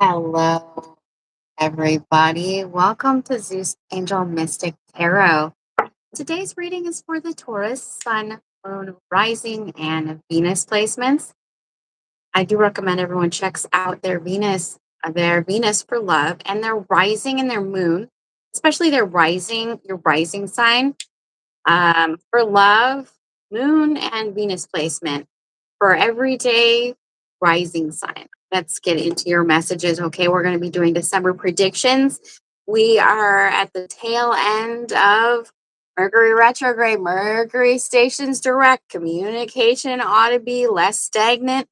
Hello, everybody. Welcome to Zeus Angel Mystic Tarot. Today's reading is for the Taurus, Sun, Moon, Rising, and Venus placements. I do recommend everyone checks out their Venus for love, and their Rising and their Moon, especially their Rising, your Rising sign, for love, Moon, and Venus placement for everyday rising sign. Let's get into your messages. Okay, we're going to be doing December predictions. We are at the tail end of Mercury retrograde. Mercury stations direct. Communication ought to be less stagnant.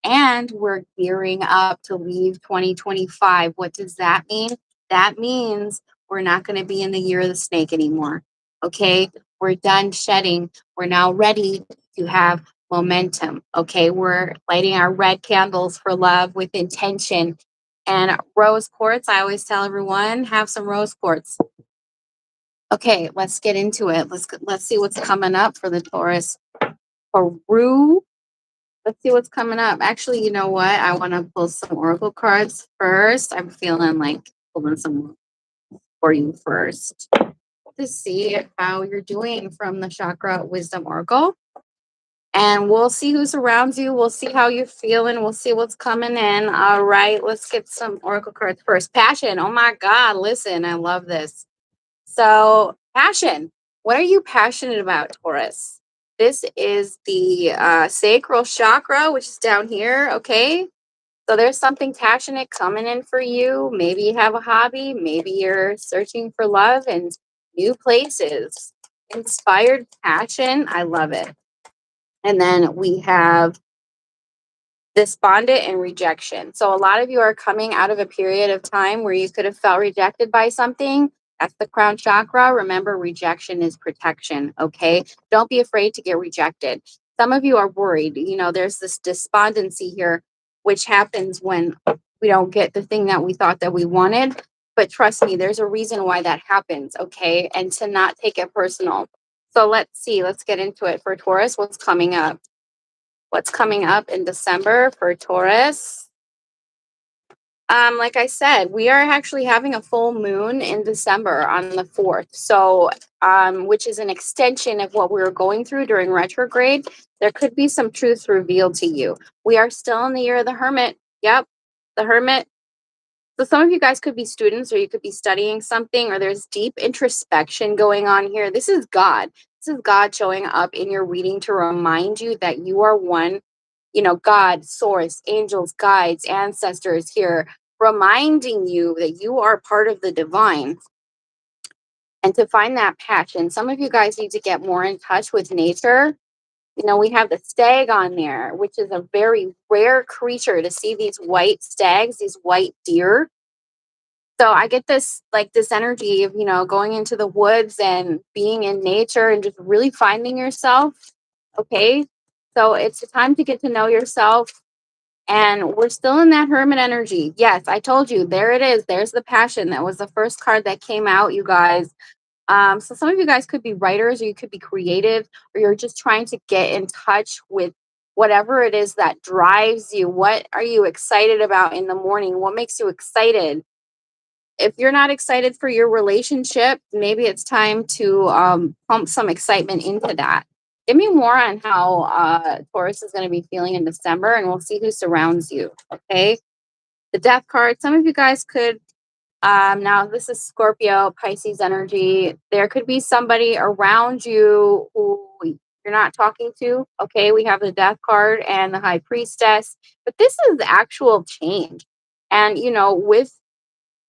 And we're gearing up to leave 2025. What does that mean? That means we're not going to be in the year of the snake anymore. Okay, we're done shedding. We're now ready to have momentum. Okay, we're lighting our red candles for love with intention. And rose quartz, I always tell everyone, have some rose quartz. Okay, let's get into it. Let's see what's coming up for the Taurus. Peru. Let's see what's coming up. Actually, you know what? I want to pull some oracle cards first. I'm feeling like pulling some for you first to see how you're doing from the Chakra Wisdom Oracle. And we'll see who surrounds you. We'll see how you're feeling. We'll see what's coming in. All right, let's get some oracle cards first. Passion. Oh my God, listen, I love this. So, passion. What are you passionate about, Taurus? This is the sacral chakra, which is down here. Okay. So, there's something passionate coming in for you. Maybe you have a hobby. Maybe you're searching for love and new places. Inspired passion. I love it. And then we have despondent and rejection. So a lot of you are coming out of a period of time where you could have felt rejected by something. That's the crown chakra. Remember, rejection is protection. Okay. Don't be afraid to get rejected. Some of you are worried. You know, there's this despondency here, which happens when we don't get the thing that we thought that we wanted. But trust me, there's a reason why that happens. Okay. And to not take it personal. So let's see. Let's get into it for Taurus. What's coming up? What's coming up in December for Taurus? Like I said, we are actually having a full moon in December on the 4th. So, which is an extension of what we were going through during retrograde. There could be some truths revealed to you. We are still in the year of the Hermit. Yep, the Hermit. So some of you guys could be students, or you could be studying something, or there's deep introspection going on here. This is God. This is God showing up in your reading to remind you that you are one, you know, God, source, angels, guides, ancestors here, reminding you that you are part of the divine. And to find that passion, some of you guys need to get more in touch with nature. You know, we have the stag on there, which is a very rare creature to see these white stags, these white deer. So I get this like this energy of, you know, going into the woods and being in nature and just really finding yourself. Okay. So it's a time to get to know yourself. And we're still in that hermit energy. Yes, I told you, there it is. There's the passion. That was the first card that came out, you guys. So some of you guys could be writers, or you could be creative, or you're just trying to get in touch with whatever it is that drives you. What are you excited about in the morning? What makes you excited? If you're not excited for your relationship, maybe it's time to pump some excitement into that. Give me more on how Taurus is going to be feeling in December, and we'll see who surrounds you. Okay. The death card. Some of you guys could, now this is Scorpio, Pisces energy. There could be somebody around you who you're not talking to. Okay. We have the death card and the high priestess, but this is the actual change. And, you know, with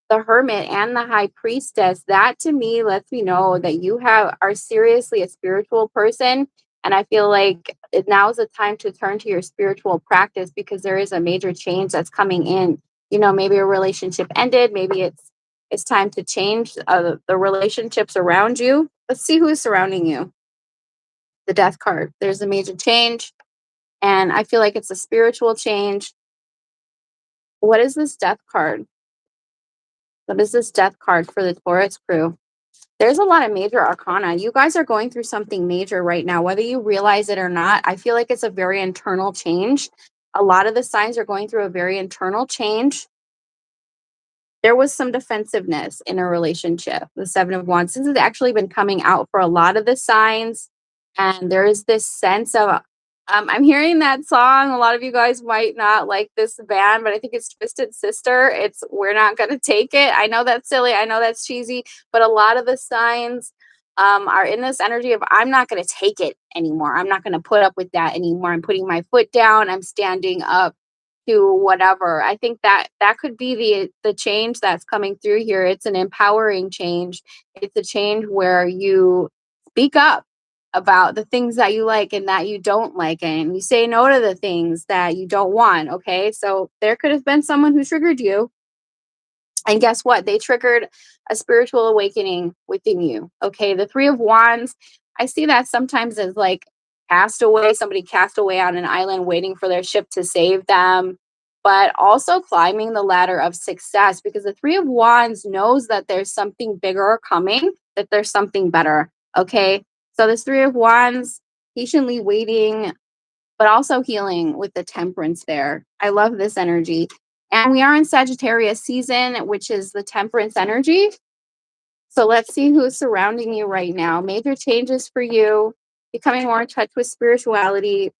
the hermit and the high priestess, that to me lets me know that you are seriously a spiritual person. And I feel like now is the time to turn to your spiritual practice, because there is a major change that's coming in. You know, maybe a relationship ended. Maybe it's time to change the relationships around you. Let's see who's surrounding you. The death card. There's a major change. And I feel like it's a spiritual change. What is this death card? What is this death card for the Taurus crew? There's a lot of major arcana. You guys are going through something major right now, whether you realize it or not. I feel like it's a very internal change. A lot of the signs are going through a very internal change. there was some defensiveness in a relationship. The Seven of Wands. This has actually been coming out for a lot of the signs. And there is this sense of, I'm hearing that song. A lot of you guys might not like this band, but I think it's Twisted Sister. It's We're Not Gonna Take It. I know that's silly. I know that's cheesy, but a lot of the signs are in this energy of, I'm not going to take it anymore. I'm not going to put up with that anymore. I'm putting my foot down. I'm standing up to whatever. I think that that could be the change that's coming through here. It's an empowering change. It's a change where you speak up about the things that you like and that you don't like, and you say no to the things that you don't want. Okay, so there could have been someone who triggered you, and guess what? They triggered a spiritual awakening within you. Okay. The Three of Wands, I see that sometimes as like cast away, somebody cast away on an island waiting for their ship to save them, but also climbing the ladder of success, because the Three of Wands knows that there's something bigger coming, that there's something better. Okay. So this Three of Wands, patiently waiting, but also healing with the Temperance there. I love this energy. And we are in Sagittarius season, which is the Temperance energy. So let's see who's surrounding you right now. Major changes for you, becoming more in touch with spirituality,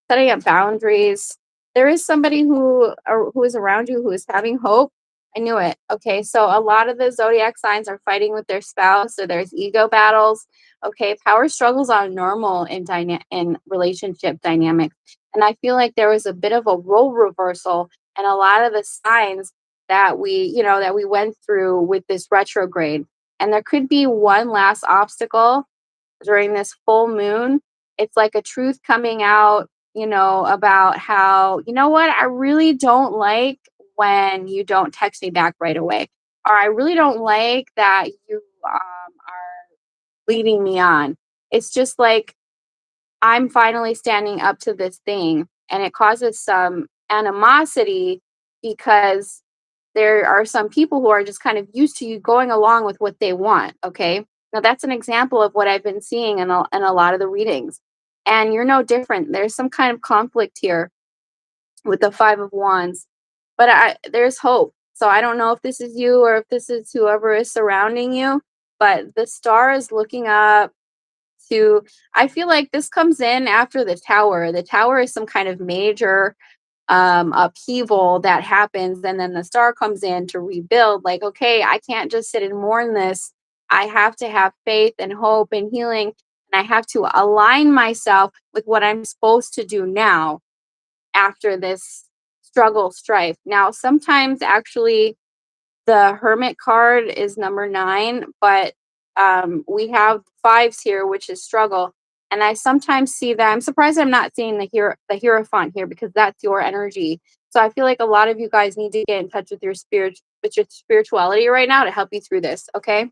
setting up boundaries. There is somebody who is around you who is having hope. I knew it. Okay, so a lot of the zodiac signs are fighting with their spouse, so there's ego battles. Okay, power struggles are normal in relationship dynamics, and I feel like there was a bit of a role reversal, and a lot of the signs that we went through with this retrograde, and there could be one last obstacle during this full moon. It's like a truth coming out, about how, you know what, I really don't like when you don't text me back right away. Or I really don't like that you are leading me on. It's just like I'm finally standing up to this thing, and it causes some animosity because there are some people who are just kind of used to you going along with what they want. Okay. Now, that's an example of what I've been seeing in a lot of the readings. And you're no different. There's some kind of conflict here with the Five of Wands, but there's hope. So I don't know if this is you or if this is whoever is surrounding you, but the star is looking up to, I feel like this comes in after the tower. The tower is some kind of major upheaval that happens, and then the star comes in to rebuild. Like, okay, I can't just sit and mourn this. I have to have faith and hope and healing, and I have to align myself with what I'm supposed to do now after this struggle strife. Now, sometimes actually the Hermit card is number 9, but we have fives here, which is struggle. And I sometimes see that. I'm surprised I'm not seeing the Hierophant here, because that's your energy. So I feel like a lot of you guys need to get in touch with your spirituality right now to help you through this. Okay.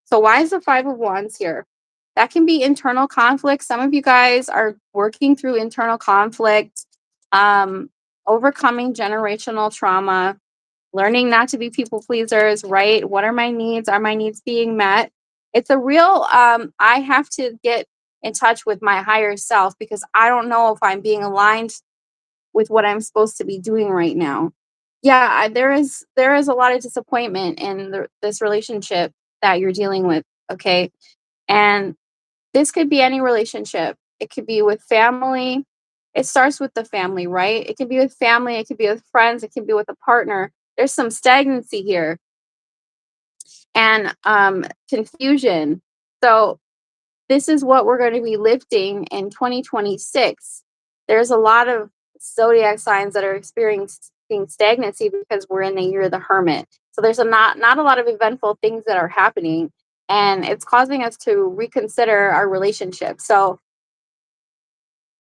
So why is the Five of Wands here? That can be internal conflict. Some of you guys are working through internal conflict, um, overcoming generational trauma, learning not to be people pleasers, right? What are my needs? Are my needs being met? It's a real, I have to get in touch with my higher self, because I don't know if I'm being aligned with what I'm supposed to be doing right now. Yeah, there is a lot of disappointment in this relationship that you're dealing with. Okay. And this could be any relationship. It could be with family. It starts with the family, right? It could be with family. It could be with friends. It could be with a partner. There's some stagnancy here, and confusion. So this is what we're going to be lifting in 2026. There's a lot of zodiac signs that are experiencing stagnancy because we're in the year of the Hermit. So there's not a lot of eventful things that are happening, and it's causing us to reconsider our relationship. So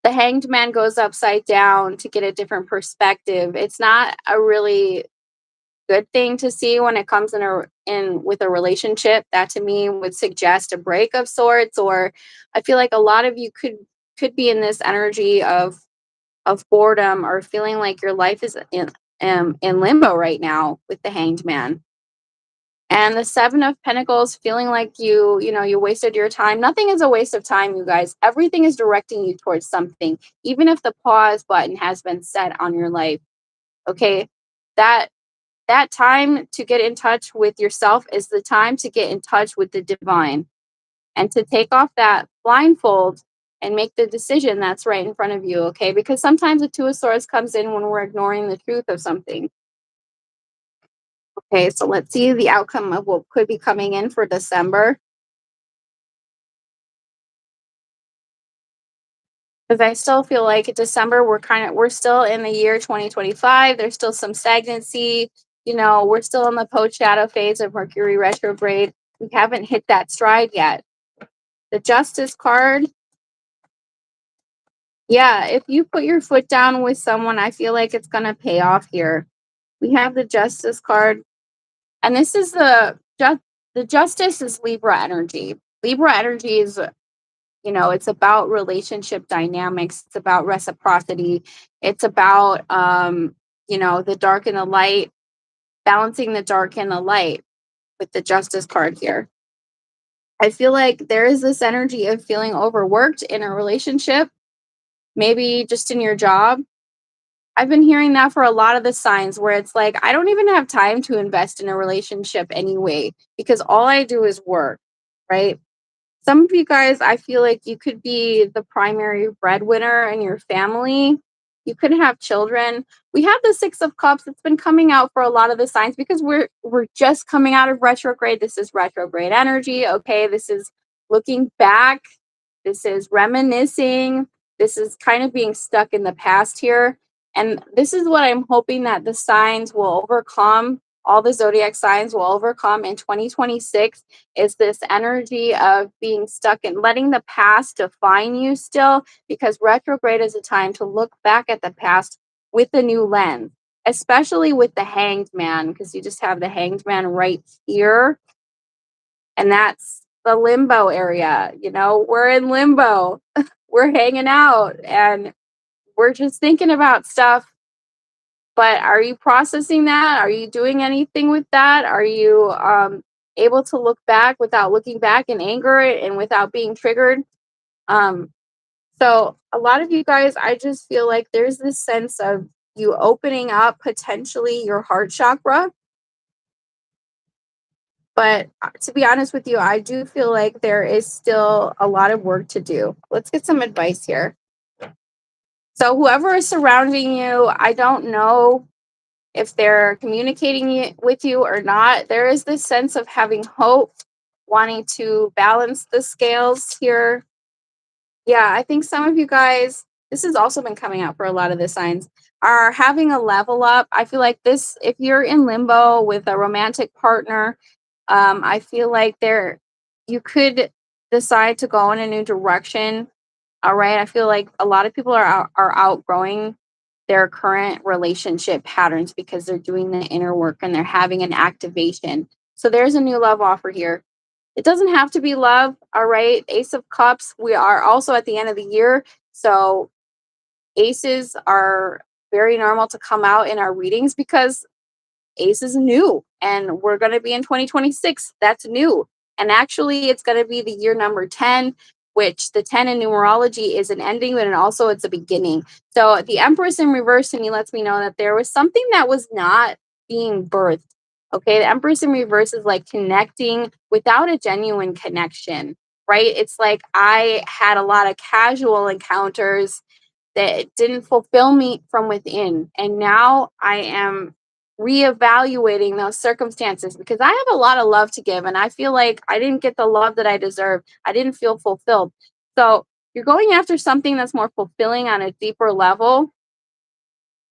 the Hanged Man goes upside down to get a different perspective. It's not a really good thing to see when it comes in with a relationship. That to me would suggest a break of sorts. Or I feel like a lot of you could be in this energy of boredom, or feeling like your life is in limbo right now with the Hanged Man. And the Seven of Pentacles, feeling like you wasted your time. Nothing is a waste of time, you guys. Everything is directing you towards something, even if the pause button has been set on your life. Okay, that that time to get in touch with yourself is the time to get in touch with the divine and to take off that blindfold and make the decision that's right in front of you, okay? Because sometimes the Two of Swords comes in when we're ignoring the truth of something. Okay, so let's see the outcome of what could be coming in for December. Because I still feel like December, we're still in the year 2025. There's still some stagnancy. We're still in the post shadow phase of Mercury retrograde. We haven't hit that stride yet. The Justice card. Yeah, if you put your foot down with someone, I feel like it's going to pay off here. We have the Justice card, and this is the Justice is Libra energy. Libra energy is, it's about relationship dynamics. It's about reciprocity. It's about, the dark and the light, balancing the dark and the light with the Justice card here. I feel like there is this energy of feeling overworked in a relationship, maybe just in your job. I've been hearing that for a lot of the signs where it's like, I don't even have time to invest in a relationship anyway, because all I do is work, right? Some of you guys, I feel like you could be the primary breadwinner in your family. You could have children. We have the Six of Cups. It's been coming out for a lot of the signs because we're just coming out of retrograde. This is retrograde energy. Okay, this is looking back. This is reminiscing. This is kind of being stuck in the past here. And this is what I'm hoping that the signs will overcome. All the zodiac signs will overcome in 2026 is this energy of being stuck and letting the past define you still, because retrograde is a time to look back at the past with a new lens, especially with the Hanged Man, because you just have the Hanged Man right here. And that's the limbo area. We're in limbo, we're hanging out, and we're just thinking about stuff. But are you processing that? Are you doing anything with that? Are you able to look back without looking back in anger and without being triggered? Um, so a lot of you guys, I just feel like there's this sense of you opening up potentially your heart chakra. But to be honest with you, I do feel like there is still a lot of work to do. Let's get some advice here. So whoever is surrounding you, I don't know if they're communicating with you or not. There is this sense of having hope, wanting to balance the scales here. Yeah, I think some of you guys, this has also been coming out for a lot of the signs, are having a level up. I feel like this, if you're in limbo with a romantic partner, I feel like you could decide to go in a new direction. All right. I feel like a lot of people are outgrowing their current relationship patterns because they're doing the inner work and they're having an activation. So there's a new love offer here. It doesn't have to be love. All right. Ace of Cups. We are also at the end of the year. So aces are very normal to come out in our readings because Ace is new and we're going to be in 2026. That's new. And actually, it's going to be the year number 10, which the 10 in numerology is an ending, but also it's a beginning. So the Empress in reverse to me lets me know that there was something that was not being birthed. Okay. The Empress in reverse is like connecting without a genuine connection, right? It's like I had a lot of casual encounters that didn't fulfill me from within. And now I am reevaluating those circumstances because I have a lot of love to give and I feel like I didn't get the love that I deserve. I didn't feel fulfilled. So you're going after something that's more fulfilling on a deeper level.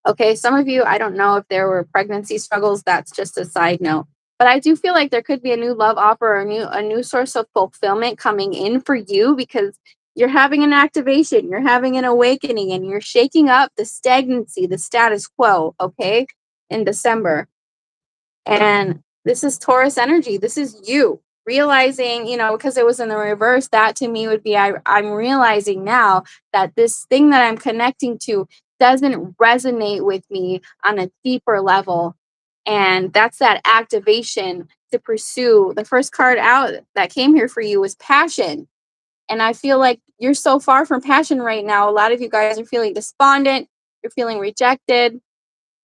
Okay, some of you, I don't know if there were pregnancy struggles, that's just a side note. But I do feel like there could be a new love offer or a new source of fulfillment coming in for you because you're having an activation, you're having an awakening, and you're shaking up the stagnancy, the status quo, okay, in December. And this is Taurus energy. This is you realizing, because it was in the reverse, that to me would be I'm realizing now that this thing that I'm connecting to doesn't resonate with me on a deeper level. And that's that activation to pursue. The first card out that came here for you was passion. And I feel like you're so far from passion right now. A lot of you guys are feeling despondent, you're feeling rejected,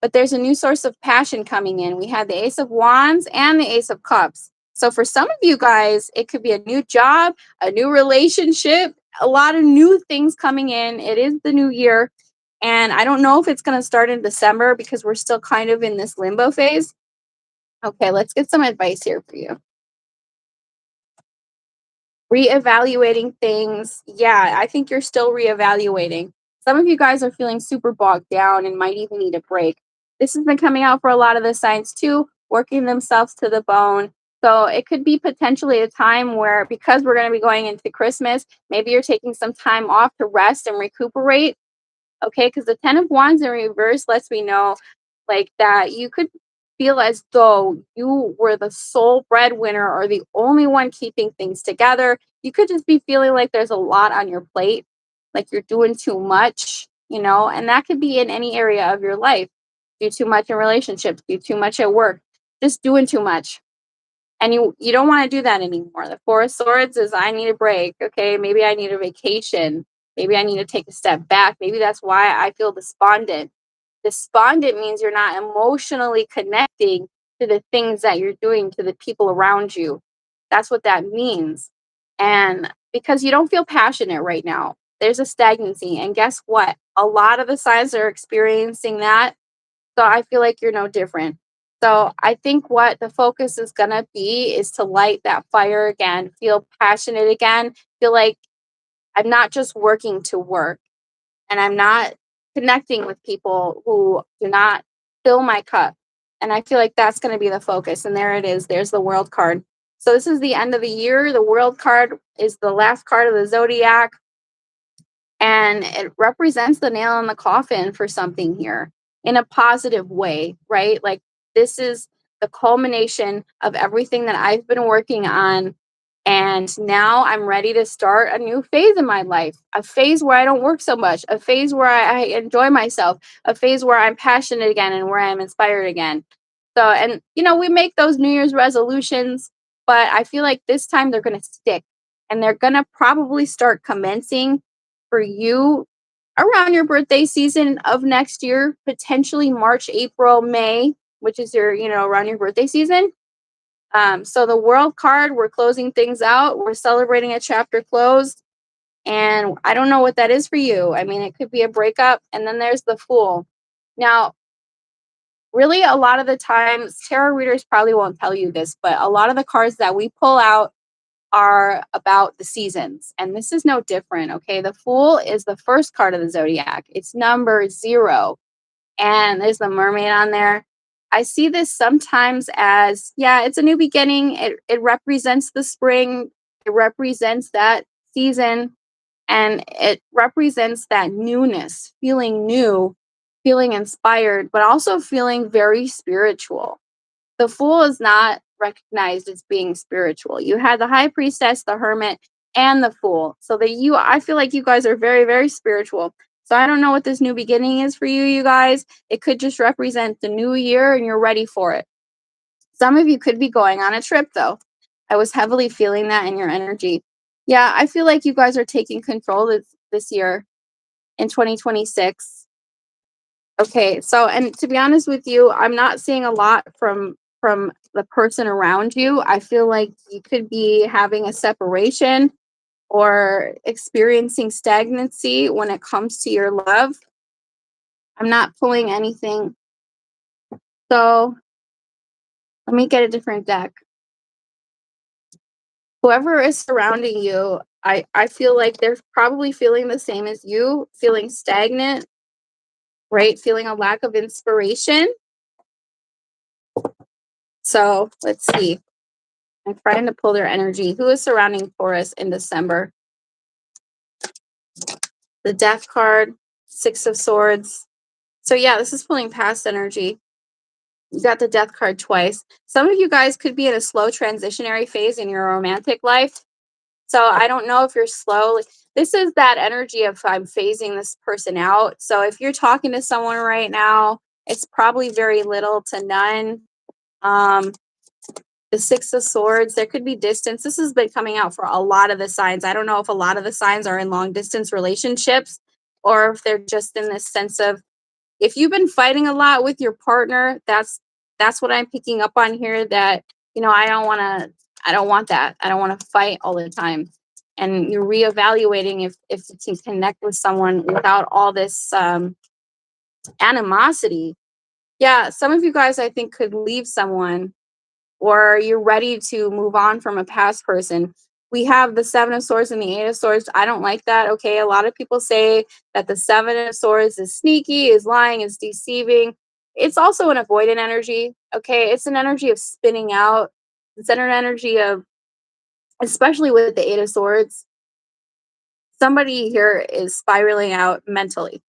but there's a new source of passion coming in. We had the Ace of Wands and the Ace of Cups. So for some of you guys, it could be a new job, a new relationship, a lot of new things coming in. It is the new year. And I don't know if it's going to start in December because we're still kind of in this limbo phase. Okay, let's get some advice here for you. Reevaluating things. Yeah, I think you're still reevaluating. Some of you guys are feeling super bogged down and might even need a break. This has been coming out for a lot of the signs too, working themselves to the bone. So it could be potentially a time where, because we're going to be going into Christmas, maybe you're taking some time off to rest and recuperate. Okay, because the 10 of Wands in reverse lets me know like that you could feel as though you were the sole breadwinner or the only one keeping things together. You could just be feeling like there's a lot on your plate, like you're doing too much, and that could be in any area of your life. Do too much in relationships, do too much at work, just doing too much. And you don't want to do that anymore. The Four of Swords is I need a break. Okay, maybe I need a vacation. Maybe I need to take a step back. Maybe that's why I feel despondent. Despondent means you're not emotionally connecting to the things that you're doing, to the people around you. That's what that means. And because you don't feel passionate right now, there's a stagnancy. And guess what? A lot of the signs are experiencing that. So I feel like you're no different. So I think what the focus is going to be is to light that fire again, feel passionate again, feel like I'm not just working to work and I'm not connecting with people who do not fill my cup. And I feel like that's going to be the focus. And there it is. There's the world card. So this is the end of the year. The world card is the last card of the zodiac. And it represents the nail in the coffin for something here in a positive way, right? Like this is the culmination of everything that I've been working on. And now I'm ready to start a new phase in my life, a phase where I don't work so much, a phase where I enjoy myself, a phase where I'm passionate again and where I'm inspired again. So, and we make those New Year's resolutions, but I feel like this time they're going to stick and they're going to probably start commencing for you around your birthday season of next year, potentially March, April, May, which is your, around your birthday season. So the world card, we're closing things out. We're celebrating a chapter closed. And I don't know what that is for you. I mean, it could be a breakup. And then there's the Fool. Now, really, a lot of the times, tarot readers probably won't tell you this, but a lot of the cards that we pull out are about the seasons. And this is no different. Okay. The Fool is the first card of the zodiac, it's number 0. And there's the mermaid on there. I see this sometimes as, yeah, it's a new beginning. It represents the spring, it represents that season, and it represents that newness, feeling new, feeling inspired, but also feeling very spiritual. The Fool is not recognized as being spiritual. You had the High Priestess, the Hermit, and the Fool. So I feel like you guys are very, very spiritual. So I don't know what this new beginning is for you guys. It could just represent the new year and you're ready for it. Some of you could be going on a trip though. I was heavily feeling that in your energy. Yeah, I feel like you guys are taking control this year in 2026. Okay, so and to be honest with you, I'm not seeing a lot from the person around you. I feel like you could be having a separation or experiencing stagnancy when it comes to your love. I'm not pulling anything. So let me get a different deck. Whoever is surrounding you, I feel like they're probably feeling the same as you, feeling stagnant, right? Feeling a lack of inspiration. So let's see. I'm trying to pull their energy. Who is surrounding Taurus in December? The Death card, 6 of Swords. So yeah, this is pulling past energy. You got the Death card twice. Some of you guys could be in a slow transitionary phase in your romantic life. So I don't know if you're slow. This is that energy of I'm phasing this person out. So if you're talking to someone right now, it's probably very little to none. The 6 of Swords, there could be distance. This has been coming out for a lot of the signs. I don't know if a lot of the signs are in long distance relationships or if they're just in this sense of, If you've been fighting a lot with your partner, that's what I'm picking up on here. That I don't want that. I don't want to fight all the time. And you're reevaluating if you can connect with someone without all this animosity. Yeah, some of you guys I think could leave someone, or you're ready to move on from a past person. We have the Seven of Swords and the Eight of Swords. I don't like that. Okay. A lot of people say that the Seven of Swords is sneaky, is lying, is deceiving. It's also an avoidant energy. Okay. It's an energy of spinning out. It's an energy of, especially with the Eight of Swords, somebody here is spiraling out mentally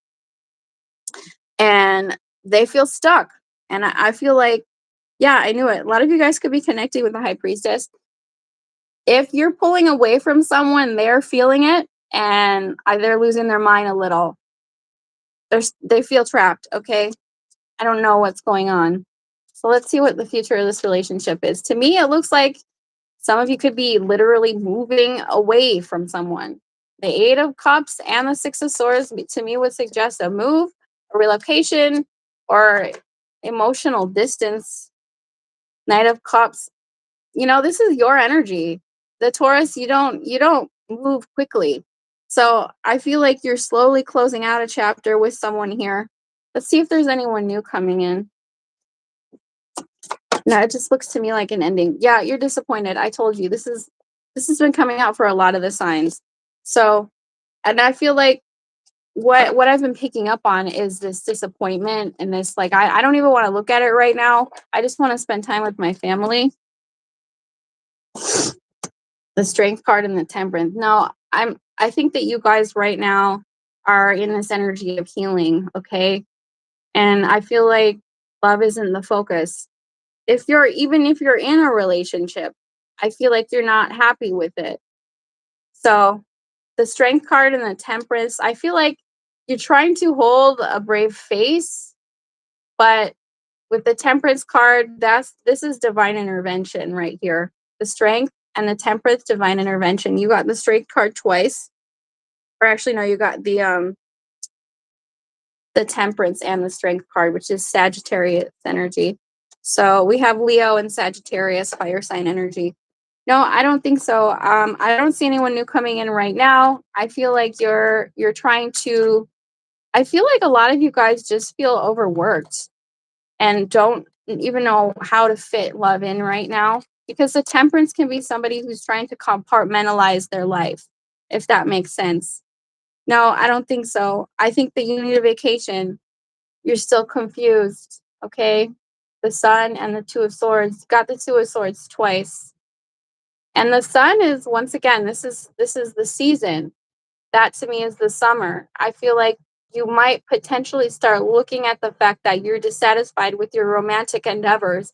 and they feel stuck. And I feel like, yeah, I knew it. A lot of you guys could be connecting with the High Priestess. If you're pulling away from someone, they're feeling it and they're losing their mind a little. They feel trapped. Okay. I don't know what's going on. So let's see what the future of this relationship is. To me, it looks like some of you could be literally moving away from someone. The Eight of Cups and the Six of Swords to me would suggest a move, a relocation, or emotional distance. Knight of Cups, this is your energy. The Taurus, you don't move quickly. So I feel like you're slowly closing out a chapter with someone here. Let's see if there's anyone new coming in. No, it just looks to me like an ending. Yeah, you're disappointed. I told you this has been coming out for a lot of the signs. So, and I feel like what I've been picking up on is this disappointment and this, like, I don't even want to look at it right now. I just want to spend time with my family. The Strength card and the Temperance. No, I think that you guys right now are in this energy of healing, okay? And I feel like love isn't the focus. If you're in a relationship, I feel like you're not happy with it. So, the Strength card and the Temperance, I feel like you're trying to hold a brave face, but with the Temperance card, this is divine intervention right here. The Strength and the Temperance, divine intervention. You got the Strength card twice. Or actually no, you got the Temperance and the Strength card, which is Sagittarius energy. So we have Leo and Sagittarius fire sign energy. No, I don't think so. I don't see anyone new coming in right now. I feel like you're trying to. I feel like a lot of you guys just feel overworked and don't even know how to fit love in right now, because the Temperance can be somebody who's trying to compartmentalize their life, if that makes sense. No, I don't think so. I think that you need a vacation. You're still confused. Okay. The Sun and the Two of Swords. Got the Two of Swords twice. And the Sun is, once again, this is the season. That to me is the summer. I feel like you might potentially start looking at the fact that you're dissatisfied with your romantic endeavors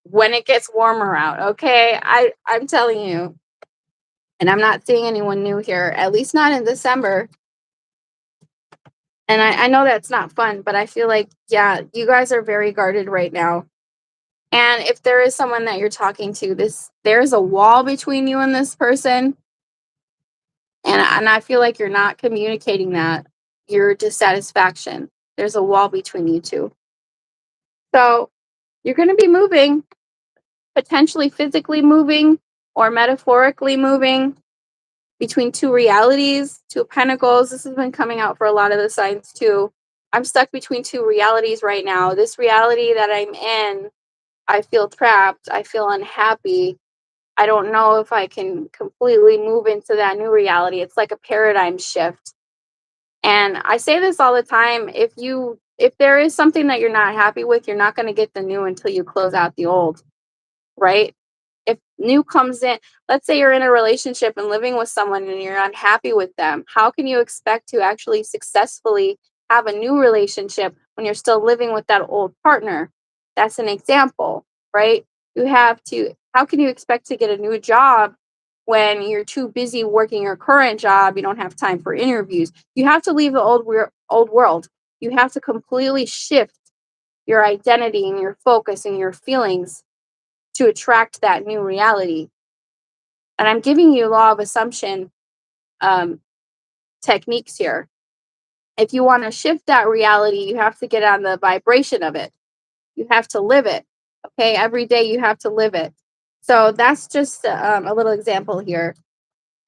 when it gets warmer out. Okay. I'm telling you. And I'm not seeing anyone new here, at least not in December. And I know that's not fun, but I feel like, yeah, you guys are very guarded right now. And if there is someone that you're talking to, there's a wall between you and this person. And I feel like you're not communicating that, your dissatisfaction. There's a wall between you two. So you're going to be moving, potentially physically moving or metaphorically moving between two realities, two pentacles. This has been coming out for a lot of the signs too. I'm stuck between two realities right now. This reality that I'm in, I feel trapped. I feel unhappy. I don't know if I can completely move into that new reality. It's like a paradigm shift. And I say this all the time. If there is something that you're not happy with, you're not going to get the new until you close out the old, right? If new comes in, let's say you're in a relationship and living with someone and you're unhappy with them, how can you expect to actually successfully have a new relationship when you're still living with that old partner? That's an example, right? How can you expect to get a new job when you're too busy working your current job? You don't have time for interviews. You have to leave the old world. You have to completely shift your identity and your focus and your feelings to attract that new reality. And I'm giving you law of assumption um, techniques here. If you want to shift that reality, you have to get on the vibration of it. You have to live it. Okay. Every day you have to live it. So that's just a little example here.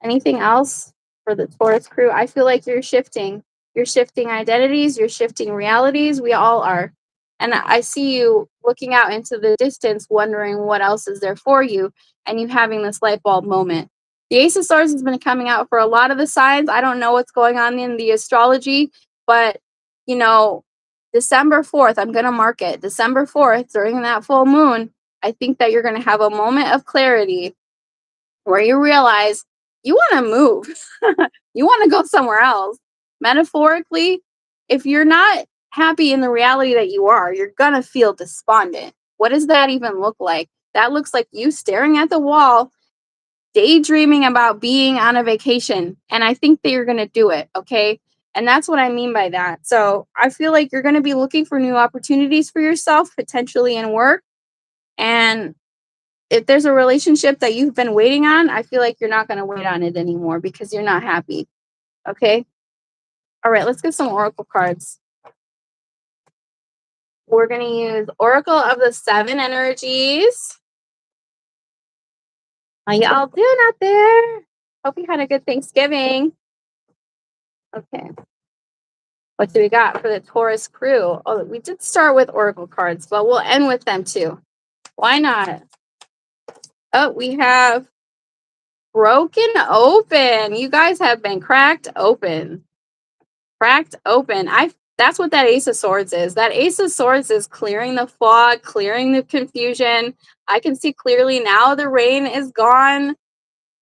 Anything else for the Taurus crew? I feel like you're shifting. You're shifting identities, you're shifting realities. We all are. And I see you looking out into the distance, wondering what else is there for you, and you having this light bulb moment. The Ace of Swords has been coming out for a lot of the signs. I don't know what's going on in the astrology, but you know, December 4th, I'm going to mark it. December 4th, during that full moon, I think that you're going to have a moment of clarity where you realize you want to move. You want to go somewhere else. Metaphorically, if you're not happy in the reality that you are, you're going to feel despondent. What does that even look like? That looks like you staring at the wall, daydreaming about being on a vacation. And I think that you're going to do it. Okay. And that's what I mean by that. So I feel like you're going to be looking for new opportunities for yourself, potentially in work. And if there's a relationship that you've been waiting on, I feel like you're not going to wait on it anymore because you're not happy. Okay. All right. Let's get some oracle cards. We're going to use Oracle of the Seven Energies. How y'all doing out there? Hope you had a good Thanksgiving. Okay. What do we got for the Taurus crew? Oh, we did start with Oracle cards, but we'll end with them too. Why not? Oh, we have broken open. You guys have been cracked open. Cracked open. That's what that Ace of Swords is. That Ace of Swords is clearing the fog, clearing the confusion. I can see clearly now the rain is gone.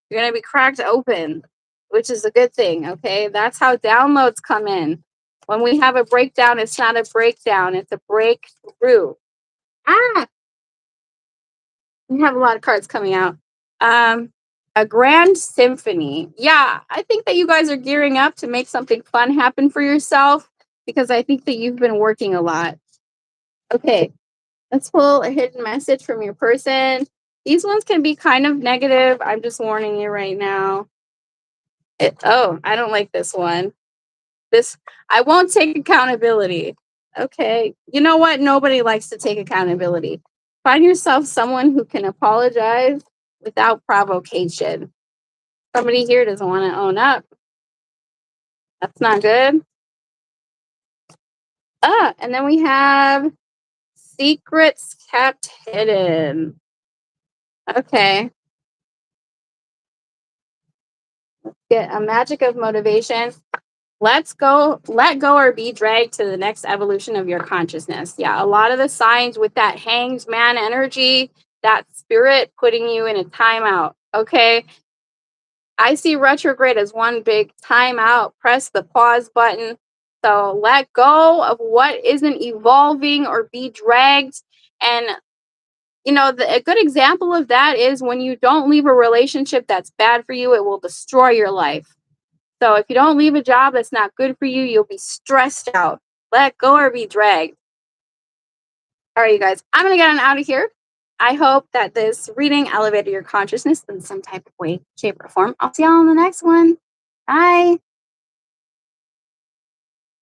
You're going to be cracked open, which is a good thing. Okay. That's how downloads come in. When we have a breakdown, it's not a breakdown, it's a breakthrough. We have a lot of cards coming out. A grand symphony. Yeah, I think that you guys are gearing up to make something fun happen for yourself because I think that you've been working a lot. Okay, let's pull a hidden message from your person. These ones can be kind of negative. I'm just warning you right now. I don't like this one. I won't take accountability. Okay. You know what? Nobody likes to take accountability. Find yourself someone who can apologize without provocation. Somebody here doesn't want to own up. That's not good. And then we have secrets kept hidden. Okay. Let's get a magic of motivation. Let go or be dragged to the next evolution of your consciousness. Yeah, a lot of the signs with that hanged man energy, that spirit putting you in a timeout. Okay. I see retrograde as one big timeout. Press the pause button. So let go of what isn't evolving or be dragged. And, a good example of that is when you don't leave a relationship that's bad for you, it will destroy your life. So if you don't leave a job that's not good for you, you'll be stressed out. Let go or be dragged. All right, you guys, I'm going to get on out of here. I hope that this reading elevated your consciousness in some type of way, shape, or form. I'll see y'all on the next one. Bye.